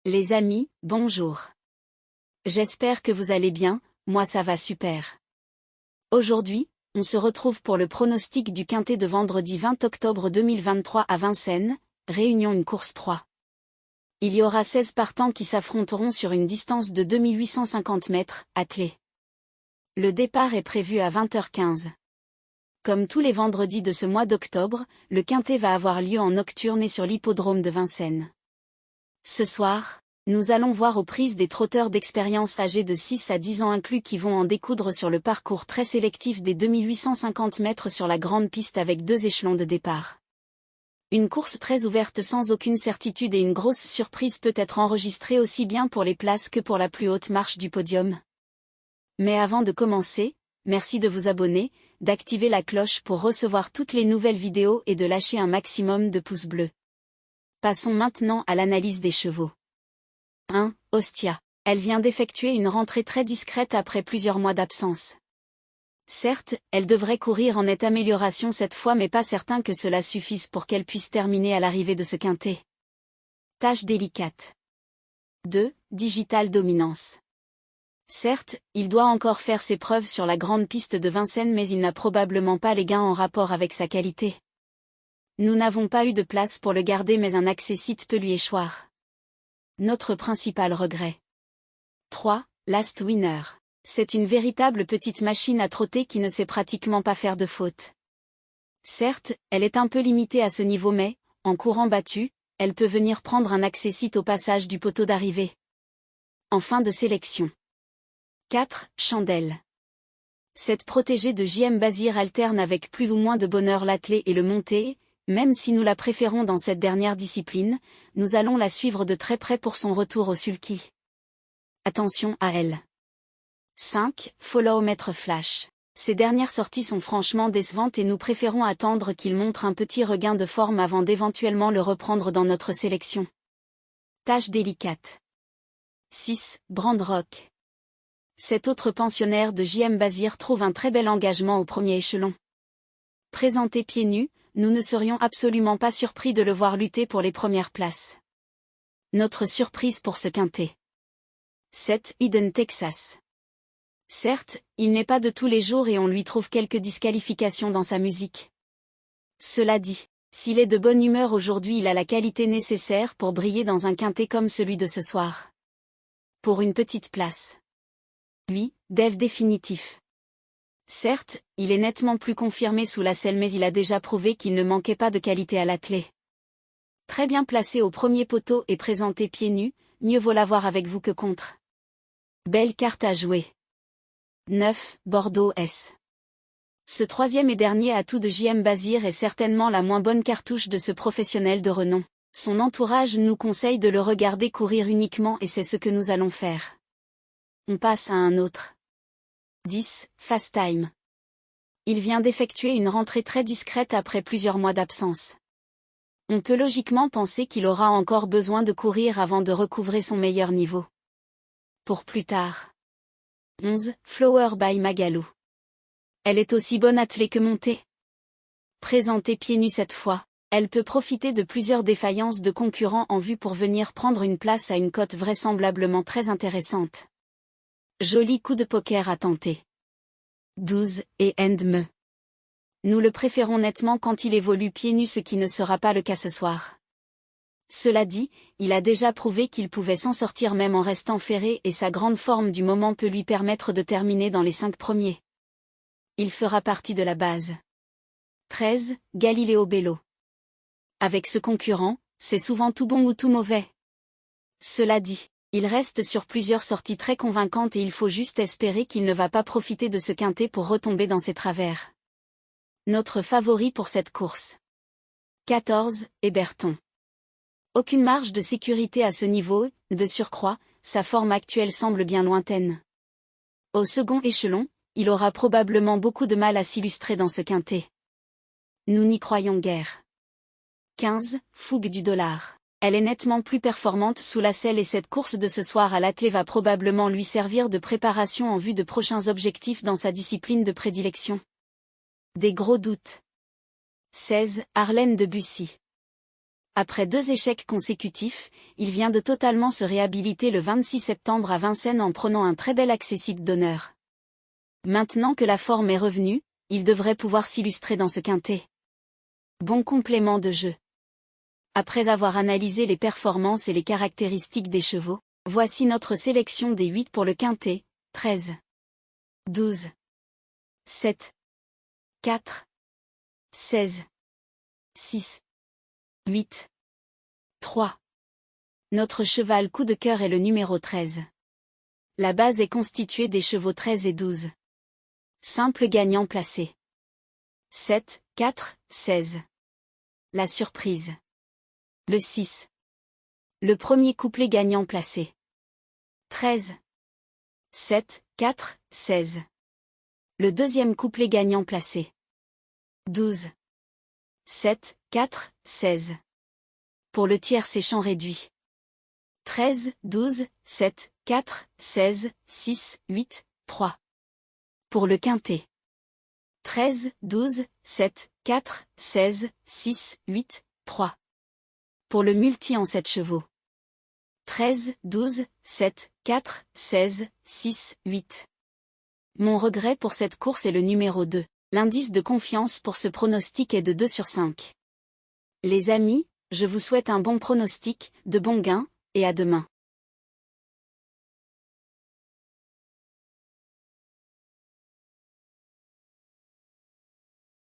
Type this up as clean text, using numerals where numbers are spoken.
Les amis, bonjour. J'espère que vous allez bien, moi ça va super. Aujourd'hui, on se retrouve pour le pronostic du quintet de vendredi 20 octobre 2023 à Vincennes, réunion une course 3. Il y aura 16 partants qui s'affronteront sur une distance de 2850 mètres, attelés. Le départ est prévu à 20h15. Comme tous les vendredis de ce mois d'octobre, le quintet va avoir lieu en nocturne et sur l'hippodrome de Vincennes. Ce soir, nous allons voir aux prises des trotteurs d'expérience âgés de 6 à 10 ans inclus qui vont en découdre sur le parcours très sélectif des 2850 mètres sur la grande piste avec 2 échelons de départ. Une course très ouverte sans aucune certitude et une grosse surprise peut être enregistrée aussi bien pour les places que pour la plus haute marche du podium. Mais avant de commencer, merci de vous abonner, d'activer la cloche pour recevoir toutes les nouvelles vidéos et de lâcher un maximum de pouces bleus. Passons maintenant à l'analyse des chevaux. 1. Ostia. Elle vient d'effectuer une rentrée très discrète après plusieurs mois d'absence. Certes, elle devrait courir en nette amélioration cette fois mais pas certain que cela suffise pour qu'elle puisse terminer à l'arrivée de ce quintet. Tâche délicate. 2. Digital Dominance. Certes, il doit encore faire ses preuves sur la grande piste de Vincennes mais il n'a probablement pas les gains en rapport avec sa qualité. Nous n'avons pas eu de place pour le garder mais un accès-site peut lui échoir. Notre principal regret. 3. Last Winner. C'est une véritable petite machine à trotter qui ne sait pratiquement pas faire de faute. Certes, elle est un peu limitée à ce niveau mais, en courant battu, elle peut venir prendre un accès-site au passage du poteau d'arrivée. En fin de sélection. 4. Chandelle. Cette protégée de J.M. Bazir alterne avec plus ou moins de bonheur l'attelé et le monté. Même si nous la préférons dans cette dernière discipline, nous allons la suivre de très près pour son retour au sulky. Attention à elle. 5. Follow Maître Flash. Ces dernières sorties sont franchement décevantes et nous préférons attendre qu'il montre un petit regain de forme avant d'éventuellement le reprendre dans notre sélection. Tâche délicate. 6. Brand Rock. Cet autre pensionnaire de J.M. Bazir trouve un très bel engagement au premier échelon. Présenté pieds nus, nous ne serions absolument pas surpris de le voir lutter pour les premières places. Notre surprise pour ce quintet. 7. Eden Texas. Certes, il n'est pas de tous les jours et on lui trouve quelques disqualifications dans sa musique. Cela dit, s'il est de bonne humeur aujourd'hui il a la qualité nécessaire pour briller dans un quintet comme celui de ce soir. Pour une petite place. 8. Dev définitif. Certes, il est nettement plus confirmé sous la selle mais il a déjà prouvé qu'il ne manquait pas de qualité à l'attelé. Très bien placé au premier poteau et présenté pieds nus, mieux vaut l'avoir avec vous que contre. Belle carte à jouer. 9. Bordeaux S. Ce troisième et dernier atout de J.M. Bazir est certainement la moins bonne cartouche de ce professionnel de renom. Son entourage nous conseille de le regarder courir uniquement et c'est ce que nous allons faire. On passe à un autre. 10. Fast Time. Il vient d'effectuer une rentrée très discrète après plusieurs mois d'absence. On peut logiquement penser qu'il aura encore besoin de courir avant de recouvrer son meilleur niveau. Pour plus tard. 11. Flower by Magalou. Elle est aussi bonne attelée que montée. Présentée pieds nus cette fois, elle peut profiter de plusieurs défaillances de concurrents en vue pour venir prendre une place à une cote vraisemblablement très intéressante. Joli coup de poker à tenter. 12. Et Endme. Nous le préférons nettement quand il évolue pieds nus ce qui ne sera pas le cas ce soir. Cela dit, il a déjà prouvé qu'il pouvait s'en sortir même en restant ferré et sa grande forme du moment peut lui permettre de terminer dans les 5 premiers. Il fera partie de la base. 13. Galileo Bello. Avec ce concurrent, c'est souvent tout bon ou tout mauvais. Cela dit, il reste sur plusieurs sorties très convaincantes et il faut juste espérer qu'il ne va pas profiter de ce quintet pour retomber dans ses travers. Notre favori pour cette course. 14. Héberton. Aucune marge de sécurité à ce niveau, de surcroît, sa forme actuelle semble bien lointaine. Au second échelon, il aura probablement beaucoup de mal à s'illustrer dans ce quintet. Nous n'y croyons guère. 15. Fougue du dollar. Elle est nettement plus performante sous la selle et cette course de ce soir à l'attelé va probablement lui servir de préparation en vue de prochains objectifs dans sa discipline de prédilection. Des gros doutes. 16. Harlem de Bussy. Après 2 échecs consécutifs, il vient de totalement se réhabiliter le 26 septembre à Vincennes en prenant un très bel accessite d'honneur. Maintenant que la forme est revenue, il devrait pouvoir s'illustrer dans ce quintet. Bon complément de jeu. Après avoir analysé les performances et les caractéristiques des chevaux, voici notre sélection des 8 pour le quintet: 13, 12, 7, 4, 16, 6, 8, 3. Notre cheval coup de cœur est le numéro 13. La base est constituée des chevaux 13 et 12. Simple gagnant placé. 7, 4, 16. La surprise. Le 6. Le premier couplet gagnant placé. 13. 7, 4, 16. Le deuxième couplet gagnant placé. 12. 7, 4, 16. Pour le tiers c'est champ réduit. 13, 12, 7, 4, 16, 6, 8, 3. Pour le quintet. 13, 12, 7, 4, 16, 6, 8, 3. Pour le multi en 7 chevaux. 13, 12, 7, 4, 16, 6, 8. Mon regret pour cette course est le numéro 2. L'indice de confiance pour ce pronostic est de 2 sur 5. Les amis, je vous souhaite un bon pronostic, de bons gains, et à demain.